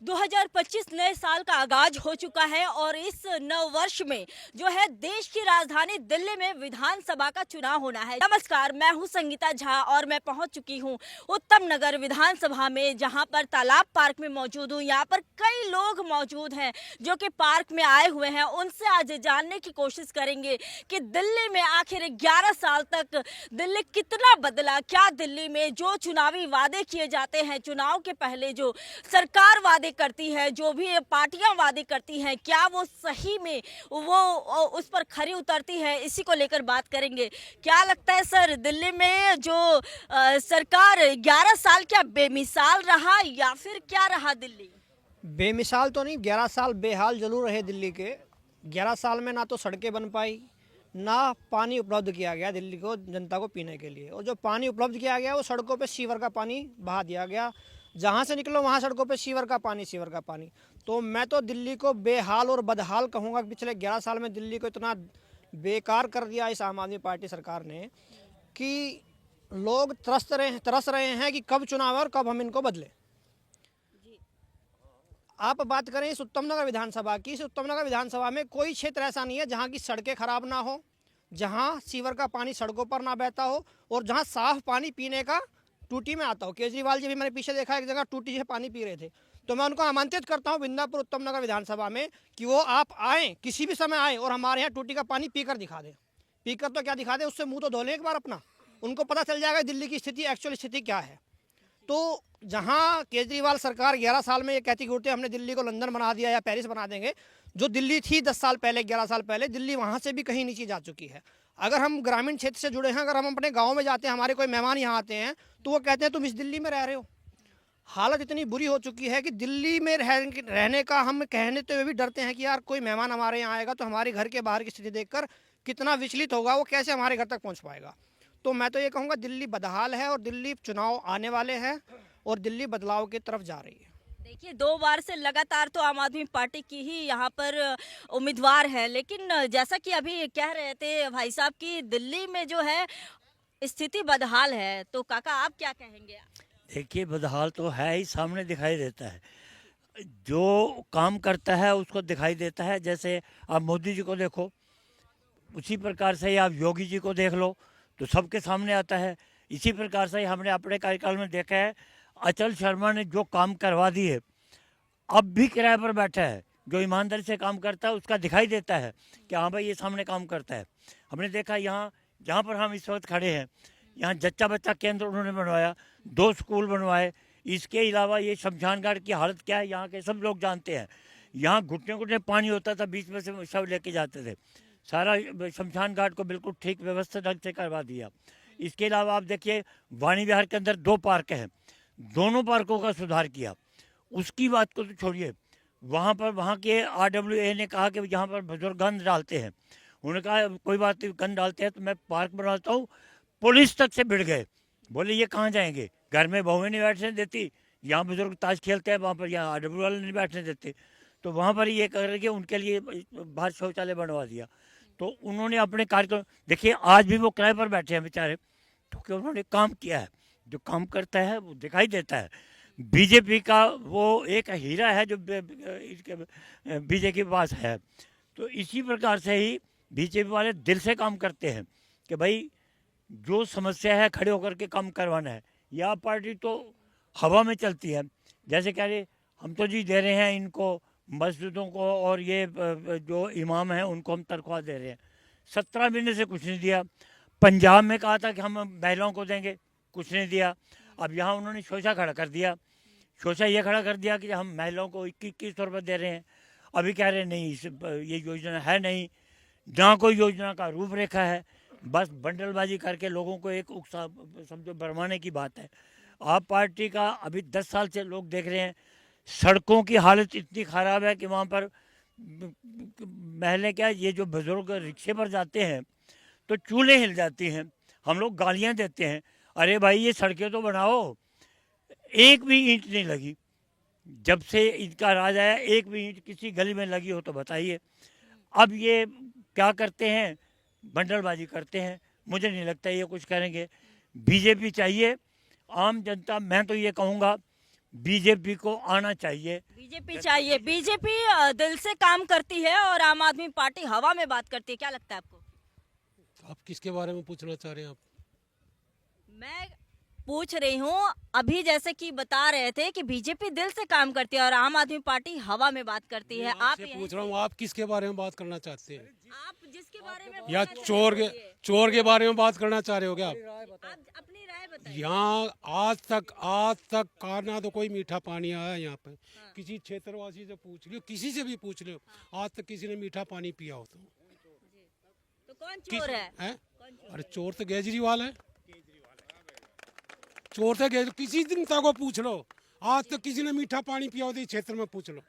2025 नए साल का आगाज हो चुका है और इस नव वर्ष में जो है देश की राजधानी दिल्ली में विधानसभा का चुनाव होना है। नमस्कार, मैं हूं संगीता झा और मैं पहुंच चुकी हूं उत्तम नगर विधानसभा में, जहां पर तालाब पार्क में मौजूद हूं। यहां पर कई लोग मौजूद हैं जो कि पार्क में आए हुए हैं। उनसे आज जानने की कोशिश करेंगे कि दिल्ली में आखिर 11 साल तक दिल्ली कितना बदला, क्या दिल्ली में जो चुनावी वादे किए जाते हैं, चुनाव के पहले जो सरकार वादे करती है, जो भी पार्टियां वादे करती हैं, क्या वो सही में वो उस पर खरी उतरती है, इसी को लेकर बात करेंगे। क्या लगता है सर, दिल्ली में जो सरकार 11 साल क्या बेमिसाल रहा या फिर क्या रहा दिल्ली? बेमिसाल तो नहीं, 11 साल बेहाल जरूर रहे दिल्ली के। 11 साल में ना तो सड़कें बन पाई, ना पानी उपलब्ध किया गया दिल्ली को, जनता को पीने के लिए। और जो पानी उपलब्ध किया गया वो सड़कों पे सीवर का पानी बहा दिया गया। जहाँ से निकलो वहाँ सड़कों पे सीवर का पानी। तो मैं तो दिल्ली को बेहाल और बदहाल कहूँगा। पिछले 11 साल में दिल्ली को इतना बेकार कर दिया इस आम आदमी पार्टी सरकार ने कि लोग तरस रहे हैं कि कब चुनाव है और कब हम इनको बदलें। आप बात करें इस उत्तम नगर विधानसभा की, इस उत्तम नगर विधानसभा में कोई क्षेत्र ऐसा नहीं है जहां की सड़कें खराब ना हो, जहां सीवर का पानी सड़कों पर ना बहता हो और जहां साफ पानी पीने का टूटी में आता हो। केजरीवाल जी भी मैंने पीछे देखा एक जगह टूटी से पानी पी रहे थे। तो मैं उनको आमंत्रित करता हूं बिंदापुर उत्तम नगर विधानसभा में कि वो आप आएँ, किसी भी समय आएँ और हमारे यहाँ टूटी का पानी पीकर दिखा दें। पीकर तो क्या दिखा दें, उससे मुँह तो धो लें एक बार अपना। उनको पता चल जाएगा दिल्ली की स्थिति, एक्चुअल स्थिति क्या है। तो जहां केजरीवाल सरकार 11 साल में ये कहती घूरते हमने दिल्ली को लंदन बना दिया या पेरिस बना देंगे, जो दिल्ली थी 10 साल पहले, 11 साल पहले, दिल्ली वहां से भी कहीं नीचे जा चुकी है। अगर हम ग्रामीण क्षेत्र से जुड़े हैं, अगर हम अपने गाँव में जाते हैं, हमारे कोई मेहमान यहाँ आते हैं तो वो कहते हैं तुम इस दिल्ली में रह रहे हो। हालत इतनी बुरी हो चुकी है कि दिल्ली में रहने का हम कहने तो भी डरते हैं कि यार कोई मेहमान हमारे यहाँ आएगा तो हमारे घर के बाहर की स्थिति देखकर कितना विचलित होगा, वो कैसे हमारे घर तक पहुँच पाएगा। तो मैं तो ये कहूँगा दिल्ली बदहाल है और दिल्ली चुनाव आने वाले हैं और दिल्ली बदलाव की तरफ जा रही है। देखिए, 2 बार से लगातार तो आम आदमी पार्टी की ही यहाँ पर उम्मीदवार है, लेकिन जैसा कि अभी कह रहे थे भाई साहब कि दिल्ली में जो है स्थिति बदहाल है, तो काका आप क्या कहेंगे? देखिए, बदहाल तो है ही, सामने दिखाई देता है। जो काम करता है उसको दिखाई देता है। जैसे आप मोदी जी को देखो, उसी प्रकार से ही आप योगी जी को देख लो तो सबके सामने आता है। इसी प्रकार से ही हमने अपने कार्यकाल में देखा है, अचल शर्मा ने जो काम करवा दिए, अब भी किराए पर बैठा है। जो ईमानदारी से काम करता है उसका दिखाई देता है कि हाँ भाई ये सामने काम करता है। हमने देखा यहाँ जहाँ पर हम इस वक्त खड़े हैं, यहाँ जच्चा बच्चा केंद्र उन्होंने बनवाया, 2 स्कूल बनवाए। इसके अलावा ये शमशान घाट की हालत क्या है यहाँ के सब लोग जानते हैं। यहाँ घुटने घुटने पानी होता था, बीच में से सब लेके जाते थे। सारा शमशान घाट को बिल्कुल ठीक व्यवस्थित ढंग से करवा दिया। इसके अलावा आप देखिए, वाणी विहार के अंदर 2 पार्क हैं, दोनों पार्कों का सुधार किया। उसकी बात को तो छोड़िए, वहाँ पर वहाँ के RWA ने कहा कि जहाँ पर बुजुर्ग गंद डालते हैं, उन्होंने कहा कोई बात नहीं, गंद डालते हैं तो मैं पार्क बनाता हूँ। पुलिस तक से भिड़ गए, बोले ये कहाँ जाएंगे, घर में बहुएं नहीं बैठने देती, यहाँ बुजुर्ग ताश खेलते हैं, वहाँ पर यहाँ RWA वाले नहीं बैठने देते। तो वहाँ पर ये करके उनके लिए बाहर शौचालय बनवा दिया। तो उन्होंने अपने कार्यक्रम देखिए, आज भी वो किराए पर बैठे हैं बेचारे, तो क्या उन्होंने काम किया है। जो काम करता है वो दिखाई देता है। बीजेपी का वो एक हीरा है जो बीजेपी के पास है। तो इसी प्रकार से ही बीजेपी वाले दिल से काम करते हैं कि भाई जो समस्या है खड़े होकर के काम करवाना है। यह पार्टी तो हवा में चलती है, जैसे कह रहे हम तो जी दे रहे हैं इनको मस्जिदों को और ये जो इमाम हैं उनको हम तनख्वाह दे रहे हैं। 17 महीने से कुछ नहीं दिया। पंजाब में कहा था कि हम महिलाओं को देंगे, कुछ नहीं दिया। अब यहाँ उन्होंने शोषा खड़ा कर दिया। शोषा ये खड़ा कर दिया कि हम महिलाओं को 2100 रुपये दे रहे हैं। अभी कह रहे नहीं, ये योजना है नहीं, ना कोई योजना का रूपरेखा है, बस बंडलबाजी करके लोगों को एक उकसा समझो भरमाने की बात है। आप पार्टी का अभी 10 साल से लोग देख रहे हैं, सड़कों की हालत इतनी ख़राब है कि वहाँ पर महिला क्या, ये जो बुजुर्ग रिक्शे पर जाते हैं तो चूल्हे हिल जाती हैं। हम लोग गालियाँ देते हैं, अरे भाई ये सड़कें तो बनाओ। एक भी ईंट नहीं लगी जब से इनका राज आया, एक भी ईंट किसी गली में लगी हो तो बताइए। अब ये क्या करते हैं, बंडलबाजी करते हैं। मुझे नहीं लगता ये कुछ करेंगे। बीजेपी चाहिए, आम जनता, मैं तो ये कहूँगा बीजेपी को आना चाहिए। बीजेपी चाहिए। बीजेपी दिल से काम करती है और आम आदमी पार्टी हवा में बात करती है, क्या लगता है आपको? आप किसके बारे में पूछना चाह रहे हैं आप? मैं पूछ रही हूँ, अभी जैसे कि बता रहे थे कि बीजेपी दिल से काम करती है और आम आदमी पार्टी हवा में बात करती है। आप आपसे पूछ रहा हूँ, आप किसके बारे में बात करना चाहते हैं? आप जिसके बारे में या बोलना चोर के बारे में बात करना चाह रहे हो क्या आप? आप अपनी राय बताइए। यहाँ आज तक ना तो कोई मीठा पानी आया यहाँ पे। किसी क्षेत्रवासी से पूछ लियो, किसी से भी पूछ लियो, आज तक किसी ने मीठा पानी पिया हो तो कौन चोर है? हैं? अरे चोर तो केजरीवाल है। चोर तो केजरीवाल, किसी जनता को पूछ लो, आज तक किसी ने मीठा पानी पिया हो तो इस क्षेत्र में पूछ लो।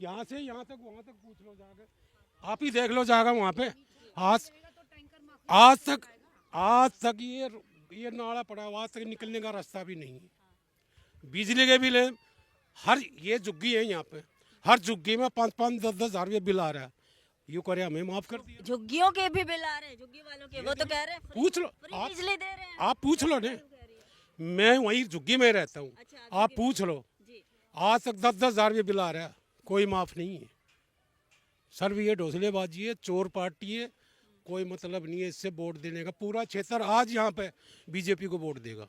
यहाँ से यहाँ तक वहाँ तक पूछ लो जाकर, आप ही देख लो जाकर वहाँ पे। आज तक ये नाला पड़ा हुआ, आज तक निकलने का रास्ता भी नहीं है। बिजली के बिल हर ये झुग्गी है यहाँ पे, हर झुग्गी में 5-5, 10-10 हजार रुपये बिल आ रहा है। यूँ करे हमें माफ कर दिया। झुग्गियों के भी बिल आ रहे हैं, झुग्गी वालों के, वो तो कह रहे हैं पूछ लो फ्री आप, बिजली दे रहे हैं। आप पूछ लो ने, मैं वहीं झुग्गी में रहता हूँ। अच्छा, आप पूछ लो, आज तक 10-10 हजार रुपये बिल आ रहा है, कोई माफ नहीं है। सर ये ढोसलेबाजी है, चोर पार्टी है, कोई मतलब नहीं है इससे वोट देने का। पूरा क्षेत्र आज यहाँ पे बीजेपी को वोट देगा,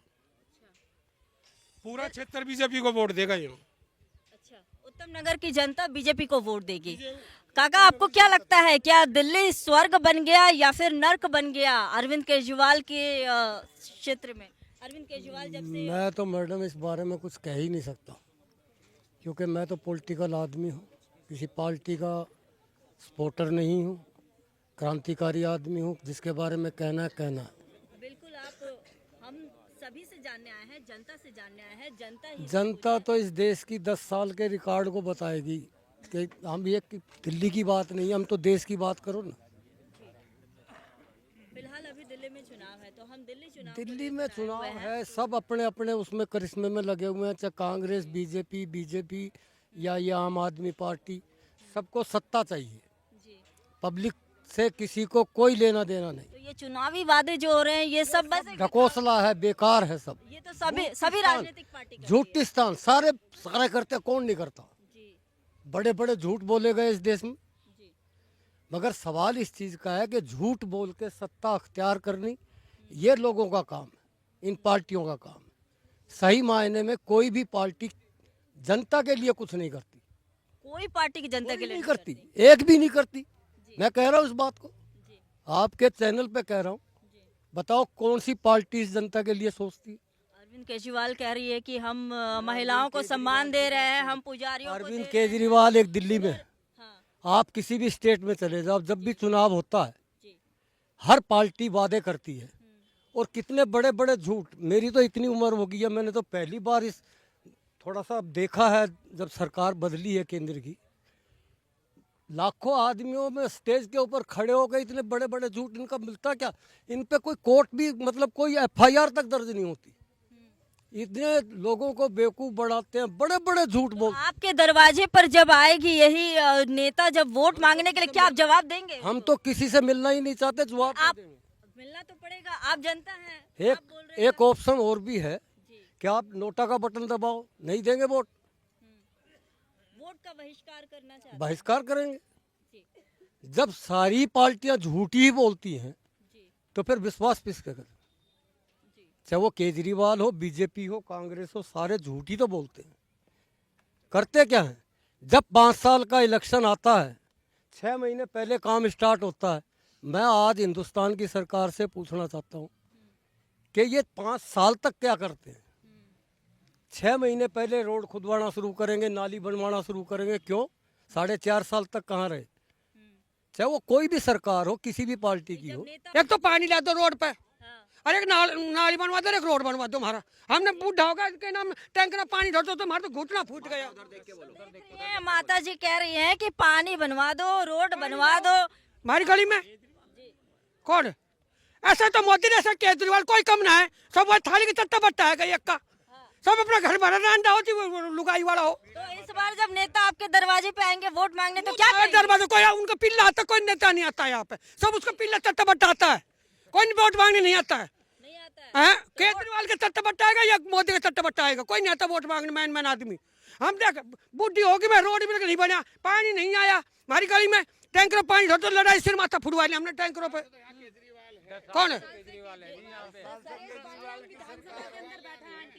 पूरा क्षेत्र बीजेपी को वोट देगा यहाँ। अच्छा, उत्तम नगर की जनता बीजेपी को वोट देगी। काका, आपको क्या लगता है, क्या दिल्ली स्वर्ग बन गया या फिर नर्क बन गया अरविंद केजरीवाल के क्षेत्र में? अरविंद केजरीवाल जब से मैं तो मैडम इस बारे में कुछ कह ही नहीं सकता, क्योंकि मैं तो पॉलिटिकल आदमी हूँ, किसी पार्टी का सपोर्टर नहीं हूँ, क्रांतिकारी आदमी हूँ। जिसके बारे में कहना है कहना है। बिल्कुल, आप हम सभी से जानने आए हैं, जनता से जानने आए हैं। जनता तो इस देश की 10 साल के रिकॉर्ड को बताएगी कि हम ये कि दिल्ली की बात नहीं, हम तो देश की बात करो ना। फिलहाल अभी दिल्ली में चुनाव है, तो हम दिल्ली में चुनाव है, सब अपने अपने उसमें करिश्मे में लगे हुए हैं, चाहे कांग्रेस, बीजेपी या ये आम आदमी पार्टी, सबको सत्ता चाहिए। पब्लिक से किसी को कोई लेना देना नहीं। तो ये चुनावी वादे जो हो रहे हैं, ये सब बस ढकोसला है, बेकार है सब। ये तो सभी राजनीतिक पार्टी का झूठिस्तान सारे करते, कौन नहीं करता। बड़े बड़े झूठ बोले गए इस देश में, मगर सवाल इस चीज़ का है कि झूठ बोल के सत्ता अख्तियार करनी ये लोगों का काम है, इन पार्टियों का काम है। सही मायने में कोई भी पार्टी जनता के लिए कुछ नहीं करती, कोई पार्टी की जनता के लिए नहीं करती, एक भी नहीं करती। मैं कह रहा हूँ इस बात को, आपके चैनल पे कह रहा हूँ, बताओ कौन सी पार्टी इस जनता के लिए सोचती है? अरविंद केजरीवाल कह रही है कि हम महिलाओं को सम्मान दे रहे हैं, हम पुजारियों को अरविंद दे रहे केजरीवाल एक दिल्ली में, हैं। हाँ, आप किसी भी स्टेट में चले जाओ, जब भी चुनाव होता है हर पार्टी वादे करती है, और कितने बड़े बड़े झूठ। मेरी तो इतनी उम्र हो गई है, मैंने तो पहली बार इस थोड़ा सा देखा है जब सरकार बदली है केंद्र की। लाखों आदमियों में स्टेज के ऊपर खड़े हो गए, इतने बड़े बड़े झूठ, इनका मिलता क्या? इन पे कोई कोर्ट भी, मतलब कोई FIR तक दर्ज नहीं होती। इतने लोगों को बेवकूफ बनाते हैं, बड़े बड़े झूठ बोलते हैं। आपके दरवाजे पर जब आएगी यही नेता जब वोट मांगने के लिए, क्या आप जवाब देंगे? हम तो किसी से मिलना ही नहीं चाहते, जवाब आप देंगे। मिलना तो पड़ेगा, आप जनता हैं। आप बोल रहे एक ऑप्शन और भी है कि आप नोटा का बटन दबाओ, नहीं देंगे वोट, वोट का बहिष्कार करना चाहते बहिष्कार करेंगे। जब सारी पार्टियां झूठी ही बोलती हैं तो फिर विश्वास किसका करें? चाहे वो केजरीवाल हो, बीजेपी हो, कांग्रेस हो, सारे झूठी तो बोलते हैं। करते क्या है? जब 5 साल का इलेक्शन आता है, 6 महीने पहले काम स्टार्ट होता है। मैं आज हिंदुस्तान की सरकार से पूछना चाहता हूँ कि ये 5 साल तक क्या करते हैं? 6 महीने पहले रोड खुदवाना शुरू करेंगे, नाली बनवाना शुरू करेंगे, क्यों? 4.5 साल तक कहाँ रहे? चाहे वो कोई भी सरकार हो, किसी भी पार्टी की हो। एक तो पानी ला दो रोड पे, अरे एक नाली बनवा दो, एक रोड बनवा दो। हमारा हमने बूढ़ा होगा के नाम टैंकर में पानी धर दो तो हमारा तो घुटना फूट गया। हैं। माता जी कह रही हैं कि पानी बनवा दो, रोड बनवा दो। हमारी गली में कौन ऐसा? तो मोदी ने ऐसा, केजरीवाल कोई कम ना है, सब वो थाली की तत्ता बट्टा है एक का, सब अपना घर भरा रंडा होती लुगाई वाला हो। तो इस बार जब नेता आपके दरवाजे पे आएंगे वोट मांगने, तो क्या करेंगे? दरवाजा कोई उनका पिल्ला आता, कोई नेता नहीं आता यहाँ पे, सब उसका पिल्ला तत्ता बट्टा आता है, कोई वोट मांगने नहीं आता है। नहीं आता है। केजरीवाल के तत्ता बट्टा आएगा या मोदी का तत्ता बट्टा आएगा? कोई नहीं आता वोट मांगने, मैन आदमी। हमने बुद्धि होगी मैं रोड भी नहीं बना, पानी नहीं आया हमारी गली में, टैंकरों पानी धो तो लड़ाई सिर माथा फुटवा लिया हमने टैंकरों पे। कौन है?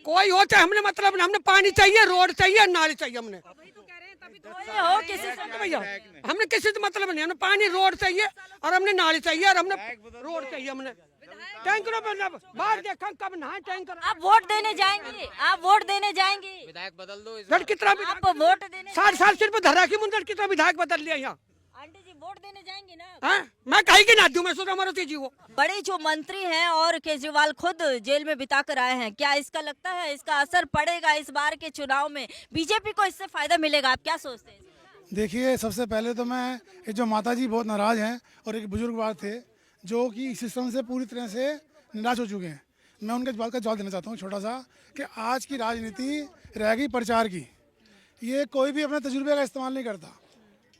कोई हो चाहे हमने मतलब नहीं, हमने पानी चाहिए, रोड चाहिए, नाली चाहिए हमने। हो किसी से भैया हमने किसी से मतलब नहीं, हमने पानी रोड चाहिए और हमने नाली चाहिए और हमने रोड चाहिए हमने। टैंकरों पे बाहर देखा कब नहाए टैंकर। आप वोट देने जाएंगे, आप वोट देने जाएंगे, विधायक बदल दो इस लड़ कितना भी आप वोट देने 60 साल सिर पे धरा की मुंडर कितना विधायक बदल लिया यहाँ। आंटी जी वोट देने जाएंगे ना? हैं? मैं कहीं की ना दूं, मैं सोचा हमारा जी वो बड़े जो मंत्री हैं और केजरीवाल खुद जेल में बिता कर आए हैं, क्या इसका लगता है इसका असर पड़ेगा इस बार के चुनाव में? बीजेपी को इससे फायदा मिलेगा, आप क्या सोचते हैं? देखिए, सबसे पहले तो मैं ये जो माता जी बहुत नाराज़ हैं और एक बुजुर्ग बात थे जो कि इस सिस्टम से पूरी तरह से निराश हो चुके हैं। मैं उनके बात का जवाब देना चाहता हूँ छोटा सा, कि आज की राजनीति रह गई प्रचार की। ये कोई भी अपने तजुर्बे का इस्तेमाल नहीं करता।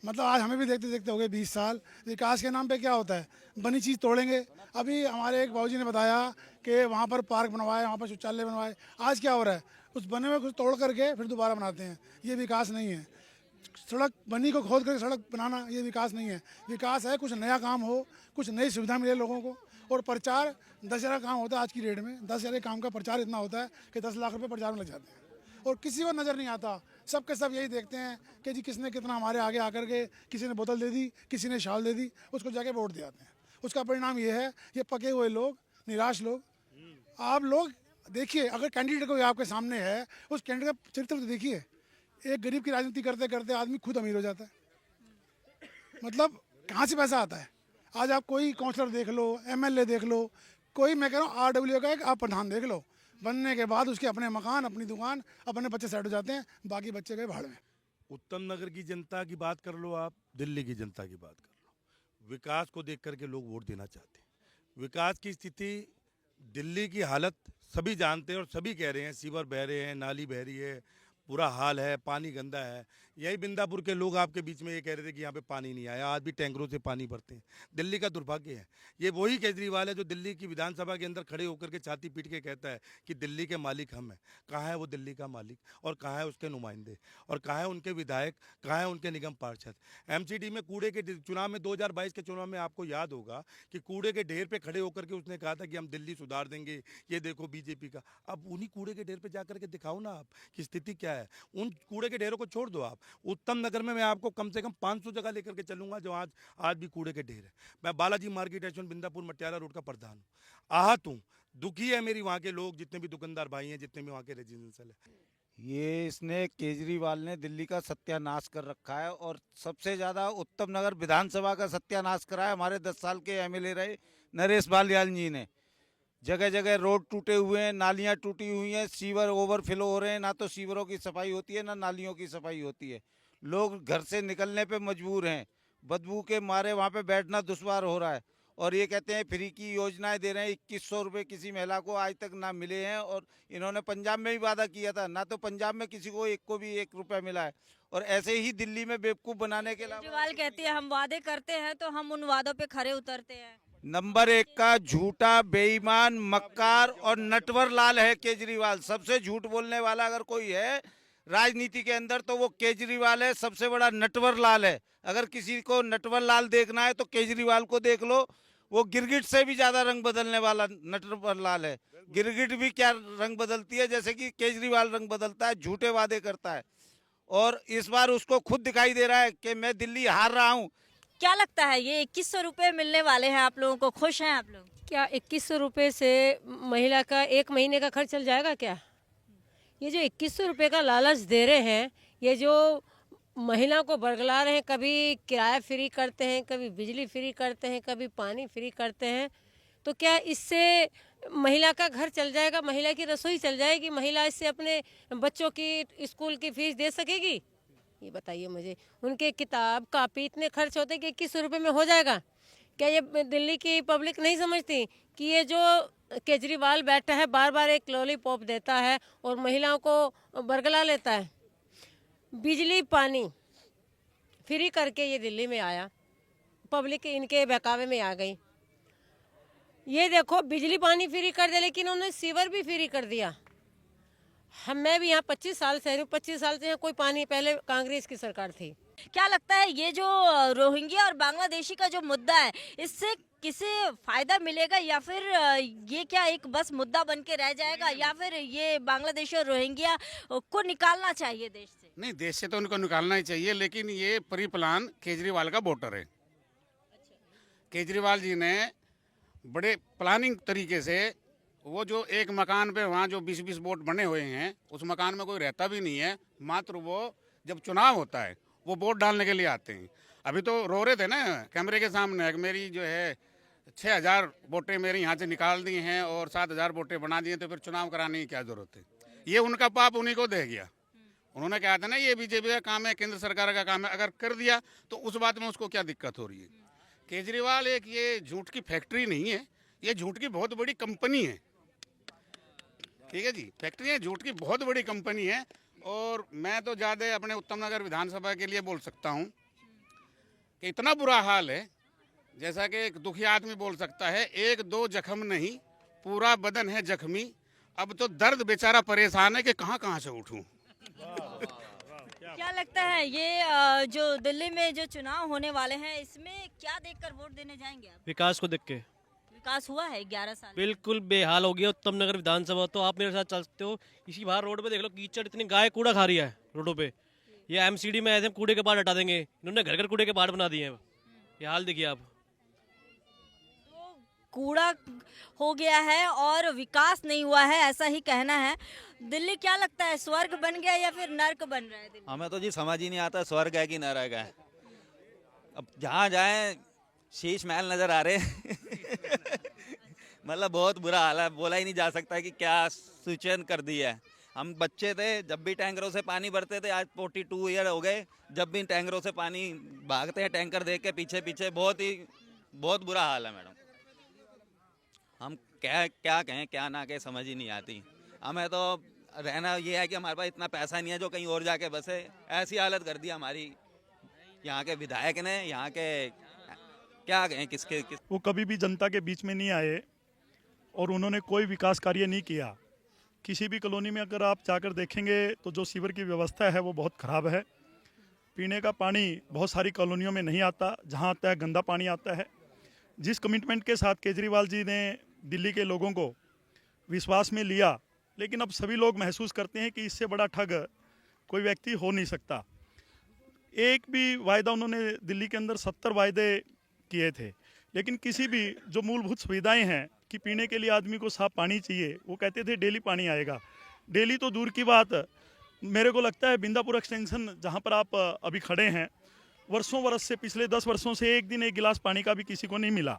मतलब आज हमें भी देखते देखते हो गए 20 साल। विकास के नाम पे क्या होता है, बनी चीज़ तोड़ेंगे। अभी हमारे एक बाबूजी ने बताया कि वहाँ पर पार्क बनवाए, वहाँ पर शौचालय बनवाए। आज क्या हो रहा है, उस बने हुए कुछ तोड़ करके फिर दोबारा बनाते हैं। ये विकास नहीं है। सड़क बनी को खोद करके सड़क बनाना, ये विकास नहीं है। विकास है कुछ नया काम हो, कुछ नई सुविधा मिले लोगों को। और प्रचार 10,000 काम होता है आज की डेट में। 10,000 काम का प्रचार इतना होता है कि 10 लाख रुपए प्रचार में लग जाते हैं और किसी को नज़र नहीं आता। सब के सब यही देखते हैं कि जी किसने कितना हमारे आगे आकर के, किसी ने बोतल दे दी, किसी ने शाल दे दी, उसको जाके वोट दे आते हैं। उसका परिणाम ये है, ये पके हुए लोग, निराश लोग। आप लोग देखिए, अगर कैंडिडेट कोई आपके सामने है, उस कैंडिडेट का चरित्र तो देखिए। एक गरीब की राजनीति करते करते आदमी खुद अमीर हो जाता है। मतलब कहाँ से पैसा आता है? आज आप कोई काउंसलर देख लो, एमएलए देख लो, कोई मैं कह रहा हूँ आरडब्ल्यू का एक आप प्रधान देख लो, बनने के बाद उसके अपने मकान, अपनी दुकान, अपने बच्चे सेट हो जाते हैं, बाकी बच्चे गए भाड़ में। उत्तम नगर की जनता की बात कर लो, आप दिल्ली की जनता की बात कर लो, विकास को देख करके लोग वोट देना चाहते हैं। विकास की स्थिति, दिल्ली की हालत सभी जानते हैं और सभी कह रहे हैं, सीवर बह रहे हैं, नाली बह रही है, बुरा हाल है, पानी गंदा है। यही बिंदापुर के लोग आपके बीच में ये कह रहे थे कि यहाँ पे पानी नहीं आया, आज भी टैंकरों से पानी भरते हैं। दिल्ली का दुर्भाग्य है। ये वही केजरीवाल है जो दिल्ली की विधानसभा के अंदर खड़े होकर के छाती पीट के कहता है कि दिल्ली के मालिक हम हैं। कहाँ है वो दिल्ली का मालिक, और कहाँ है उसके नुमाइंदे, और कहाँ है उनके विधायक, कहाँ है उनके निगम पार्षद? एमसीडी में कूड़े के चुनाव में 2022 के चुनाव में आपको याद होगा कि कूड़े के ढेर पर खड़े होकर के उसने कहा था कि हम दिल्ली सुधार देंगे, ये देखो बीजेपी का। अब उन्हीं कूड़े के ढेर पर जाकर के दिखाओ ना आप कि स्थिति क्या है। उन कूड़े के ढेरों को छोड़ दो आप। उत्तम नगर में मैं आपको कम से कम 500 जगह लेकर के चलूंगा जो आज भी कूड़े के ढेर है। मैं Balaji market association Bindapur Matiala road का प्रधान हूँ। आहत हूँ, दुखी है मेरी वहाँ के लोग, जितने भी दुकानदार भाई हैं, जितने भी वहाँ के रेजिडेंशियल है। ये इसने केजरीवाल ने दिल्ली का सत्यानाश कर रखा है और सबसे ज़्यादा उत्तम नगर विधानसभा का सत्यानाश करा है हमारे 10 साल के एमएलए रहे नरेश बालियाल जी ने। जगह जगह रोड टूटे हुए हैं, नालियां टूटी हुई हैं, सीवर ओवरफ्लो हो रहे हैं। ना तो सीवरों की सफाई होती है, ना नालियों की सफाई होती है। लोग घर से निकलने पे मजबूर हैं, बदबू के मारे वहाँ पे बैठना दुश्वार हो रहा है। और ये कहते हैं फ्री की योजनाएं दे रहे हैं। 2100 रुपये किसी महिला को आज तक ना मिले हैं। और इन्होंने पंजाब में भी वादा किया था, ना तो पंजाब में किसी को एक को भी 1 रुपया मिला है। और ऐसे ही दिल्ली में बेवकूफ़ बनाने के अलावा केजरीवाल कहती है हम वादे करते हैं तो हम उन वादों पे खरे उतरते हैं। नंबर 1 का झूठा, बेईमान, मक्कार और नटवर लाल है केजरीवाल। सबसे झूठ बोलने वाला अगर कोई है राजनीति के अंदर तो वो केजरीवाल है। सबसे बड़ा नटवर लाल है। अगर किसी को नटवर लाल देखना है तो केजरीवाल को देख लो। वो गिरगिट से भी ज्यादा रंग बदलने वाला नटवर लाल है। गिरगिट भी क्या रंग बदलती है, जैसे कि केजरीवाल रंग बदलता है, झूठे वादे करता है। और इस बार उसको खुद दिखाई दे रहा है कि मैं दिल्ली हार रहा हूँ। क्या लगता है ये 2100 रुपये मिलने वाले हैं आप लोगों को, खुश हैं आप लोग? क्या 2100 रुपये से महिला का 1 महीने का खर्च चल जाएगा क्या? ये जो 2100 रुपये का लालच दे रहे हैं, ये जो महिलाओं को बरगला रहे हैं, कभी किराया फ्री करते हैं, कभी बिजली फ्री करते हैं, कभी पानी फ्री करते हैं, तो क्या इससे महिला का घर चल जाएगा, महिला की रसोई चल जाएगी, महिला इससे अपने बच्चों की स्कूल की फीस दे सकेगी? ये बताइए मुझे। उनके किताब कापी इतने खर्च होते हैं कि 2100 रुपये में हो जाएगा क्या? ये दिल्ली की पब्लिक नहीं समझती कि ये जो केजरीवाल बैठा है बार बार एक लॉलीपॉप देता है और महिलाओं को बरगला लेता है। बिजली पानी फ्री करके ये दिल्ली में आया, पब्लिक इनके बहकावे में आ गई। ये देखो बिजली पानी फ्री कर दे, लेकिन उन्होंने सीवर भी फ्री कर दिया। मैं भी यहाँ 25 साल से हूँ, 25 साल से यहाँ कोई पानी, पहले कांग्रेस की सरकार थी। क्या लगता है ये जो रोहिंग्या और बांग्लादेशी का जो मुद्दा है, इससे किसे फायदा मिलेगा, या फिर ये क्या एक बस मुद्दा बन के रह जाएगा, या फिर ये बांग्लादेशी और रोहिंग्या को निकालना चाहिए देश से? नहीं, देश से तो उनको निकालना ही चाहिए, लेकिन ये प्री प्लान केजरीवाल का वोटर है। केजरीवाल जी ने बड़े प्लानिंग तरीके से, वो जो एक मकान पे वहाँ जो 20-20 वोट बने हुए हैं, उस मकान में कोई रहता भी नहीं है, मात्र वो जब चुनाव होता है वो वोट डालने के लिए आते हैं। अभी तो रो रहे थे ना कैमरे के सामने, मेरी जो है 6000 वोटें मेरी यहाँ से निकाल दी हैं और 7000 वोटें बना दी हैं, तो फिर चुनाव कराने की क्या जरूरत है। ये उनका पाप उन्हीं को दे गया। उन्होंने कहा था ना ये बीजेपी का काम है, केंद्र सरकार का काम है, अगर कर दिया तो उस बात में उसको क्या दिक्कत हो रही है। केजरीवाल एक ये झूठ की फैक्ट्री नहीं है, ये झूठ की बहुत बड़ी कंपनी है। ठीक है जी, फैक्ट्री है, झूठ की बहुत बड़ी कंपनी है। और मैं तो ज़्यादा अपने उत्तम नगर विधानसभा के लिए बोल सकता हूँ कि इतना बुरा हाल है, जैसा कि एक दुखी आदमी बोल सकता है, 1-2 जख्म नहीं पूरा बदन है जख्मी, अब तो दर्द बेचारा परेशान है कि कहाँ कहाँ से उठूँ। क्या लगता है ये जो दिल्ली में जो चुनाव होने वाले हैं, इसमें क्या देखकर वोट देने जाएंगे आप? विकास को देख के विकास हुआ है 11 साल में? बिल्कुल बेहाल हो गया उत्तम नगर विधानसभा। तो आप मेरे साथ चल सकते हो, इसी बाहर रोड पे देख लो, कीचड़, इतनी गाय कूड़ा खा रही है रोडों पे। ये एमसीडी में ऐसे कूड़े के पहाड़ हटा देंगे, इन्होंने घर घर कूड़े के पहाड़ बना दिए हैं। ये हाल देखिए आप। तो कूड़ा हो गया है और विकास नहीं हुआ है, ऐसा ही कहना है। दिल्ली क्या लगता है, स्वर्ग बन गया या फिर नर्क बन रहा है दिल्ली? हमें तो जी समझ ही नहीं आता स्वर्ग है कि नरक है। अब जहाँ जाए शीश महल नजर आ रहे मतलब बहुत बुरा हाल है, बोला ही नहीं जा सकता कि क्या सिचुएशन कर दी है। हम बच्चे थे जब भी टैंकरों से पानी भरते थे, आज 42 ईयर हो गए, जब भी टैंकरों से पानी भागते हैं, टैंकर देख के पीछे पीछे, बहुत बुरा हाल है मैडम। हम क्या कहें क्या ना कहें, समझ ही नहीं आती। हमें तो रहना ये है कि हमारे पास इतना पैसा नहीं है जो कहीं और जाके बसे। ऐसी हालत कर दी हमारी यहाँ के विधायक ने, यहाँ के क्या कहें किसके वो कभी भी जनता के बीच में नहीं आए और उन्होंने कोई विकास कार्य नहीं किया। किसी भी कॉलोनी में अगर आप जाकर देखेंगे तो जो सीवर की व्यवस्था है वो बहुत ख़राब है। पीने का पानी बहुत सारी कॉलोनियों में नहीं आता, जहाँ आता है गंदा पानी आता है। जिस कमिटमेंट के साथ केजरीवाल जी ने दिल्ली के लोगों को विश्वास में लिया, लेकिन अब सभी लोग महसूस करते हैं कि इससे बड़ा ठग कोई व्यक्ति हो नहीं सकता। एक भी वायदा उन्होंने दिल्ली के अंदर 70 वायदे किए थे, लेकिन किसी भी जो मूलभूत सुविधाएं हैं कि पीने के लिए आदमी को साफ पानी चाहिए, वो कहते थे डेली पानी आएगा। डेली तो दूर की बात, मेरे को लगता है बिंदापुर एक्सटेंशन जहाँ पर आप अभी खड़े हैं, वर्षों वर्ष से, पिछले 10 वर्षों से एक दिन एक गिलास पानी का भी किसी को नहीं मिला।